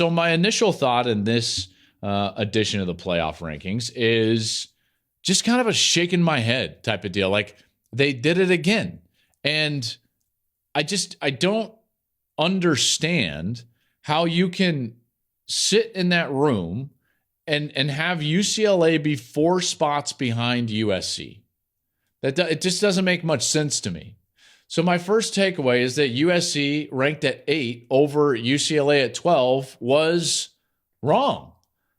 So my initial thought in this edition of the playoff rankings is just kind of a shaking my head type of deal. Like, they did it again. And I don't understand how you can sit in that room and have UCLA be 4 spots behind USC. It just doesn't make much sense to me. So my first takeaway is that USC ranked at 8 over UCLA at 12 was wrong.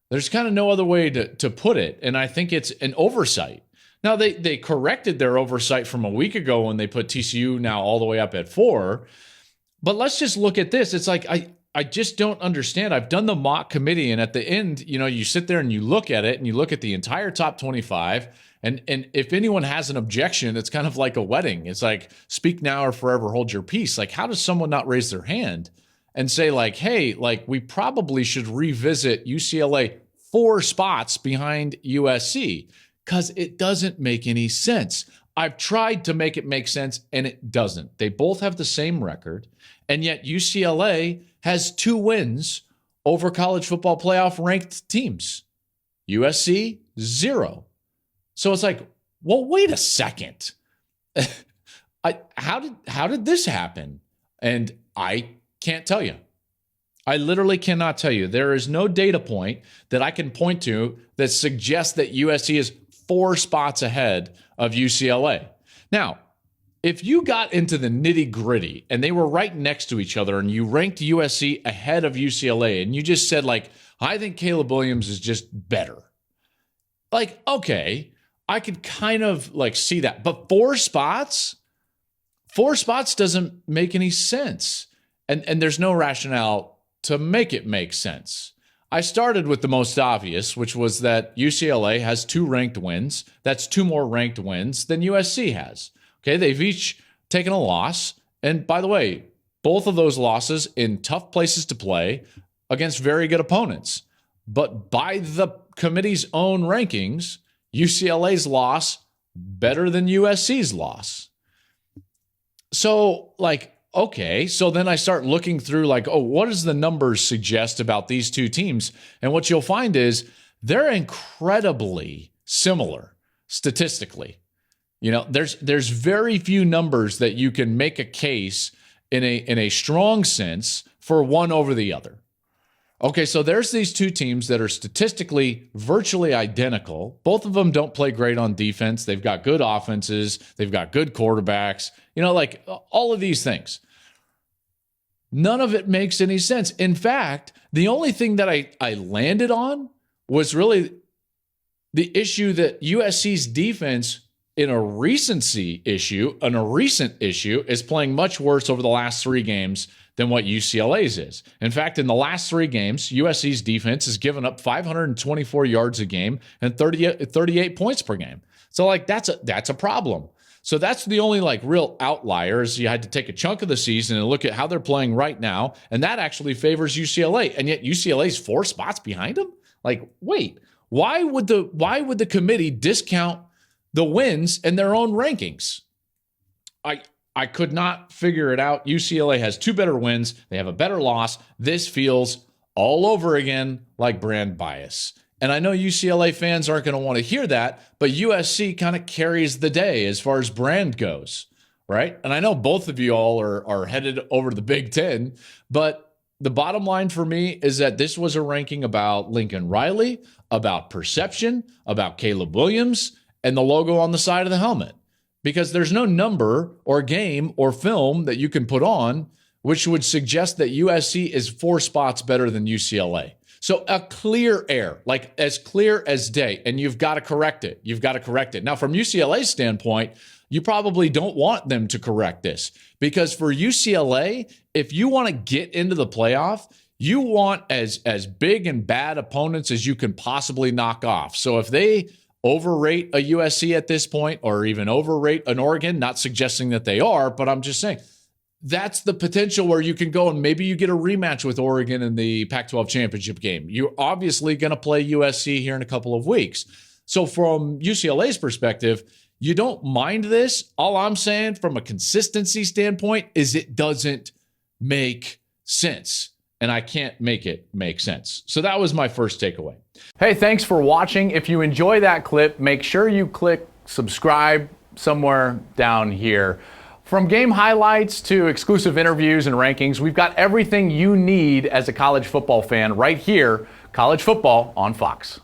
There's kind of no other way to put it. And I think it's an oversight. Now, they corrected their oversight from a week ago when they put TCU now all the way up at 4. But let's just look at this. It's like, I just don't understand. I've done the mock committee, and at the end, you sit there and you look at it and you look at the entire top 25. And if anyone has an objection, it's kind of like a wedding. It's like, speak now or forever hold your peace. Like, how does someone not raise their hand and say, like, hey, like, we probably should revisit UCLA 4 spots behind USC? Because it doesn't make any sense. I've tried to make it make sense, and it doesn't. They both have the same record, and yet UCLA has 2 wins over college football playoff ranked teams. USC, 0. So it's like, well, wait a second. How did this happen? And I can't tell you. I literally cannot tell you. There is no data point that I can point to that suggests that USC is 4 spots ahead of UCLA. Now, if you got into the nitty-gritty and they were right next to each other and you ranked USC ahead of UCLA and you just said, like, I think Caleb Williams is just better. Like, okay, I could kind of like see that. But 4 spots doesn't make any sense. And there's no rationale to make it make sense. I started with the most obvious, which was that UCLA has 2 ranked wins. That's 2 more ranked wins than USC has. Okay, they've each taken a loss. And by the way, both of those losses in tough places to play against very good opponents. But by the committee's own rankings, UCLA's loss better than USC's loss. So, like, okay, so then I start looking through, like, oh, what does the numbers suggest about these 2 teams? And what you'll find is they're incredibly similar statistically. There's very few numbers that you can make a case in a strong sense for one over the other. Okay, so there's these 2 teams that are statistically virtually identical. Both of them don't play great on defense. They've got good offenses. They've got good quarterbacks. Like all of these things. None of it makes any sense. In fact, the only thing that I landed on was really the issue that USC's defense in a recent issue is playing much worse over the last 3 games than what UCLA's is. In fact, in the last 3 games, USC's defense has given up 524 yards a game and 38 points per game. So, like, that's a problem. So that's the only, like, real outlier is you had to take a chunk of the season and look at how they're playing right now, and that actually favors UCLA. And yet UCLA's 4 spots behind them? Like, wait, why would the committee discount the wins in their own rankings? I could not figure it out. UCLA has 2 better wins. They have a better loss. This feels all over again like brand bias. And I know UCLA fans aren't going to want to hear that, but USC kind of carries the day as far as brand goes, right? And I know both of you all are headed over to the Big Ten, but the bottom line for me is that this was a ranking about Lincoln Riley, about perception, about Caleb Williams, and the logo on the side of the helmet. Because there's no number or game or film that you can put on which would suggest that USC is 4 spots better than UCLA. So a clear error, like as clear as day, and you've got to correct it. Now, from UCLA's standpoint, you probably don't want them to correct this because for UCLA, if you want to get into the playoff, you want as big and bad opponents as you can possibly knock off. So if they overrate a USC at this point or even overrate an Oregon, not suggesting that they are, but I'm just saying that's the potential where you can go and maybe you get a rematch with Oregon in the Pac-12 championship game. You're obviously going to play USC here in a couple of weeks. So from UCLA's perspective, you don't mind this. All I'm saying from a consistency standpoint is it doesn't make sense. and I can't make it make sense. So that was my first takeaway. Hey, thanks for watching. If you enjoy that clip, make sure you click subscribe somewhere down here. From game highlights to exclusive interviews and rankings, we've got everything you need as a college football fan right here, College Football on Fox.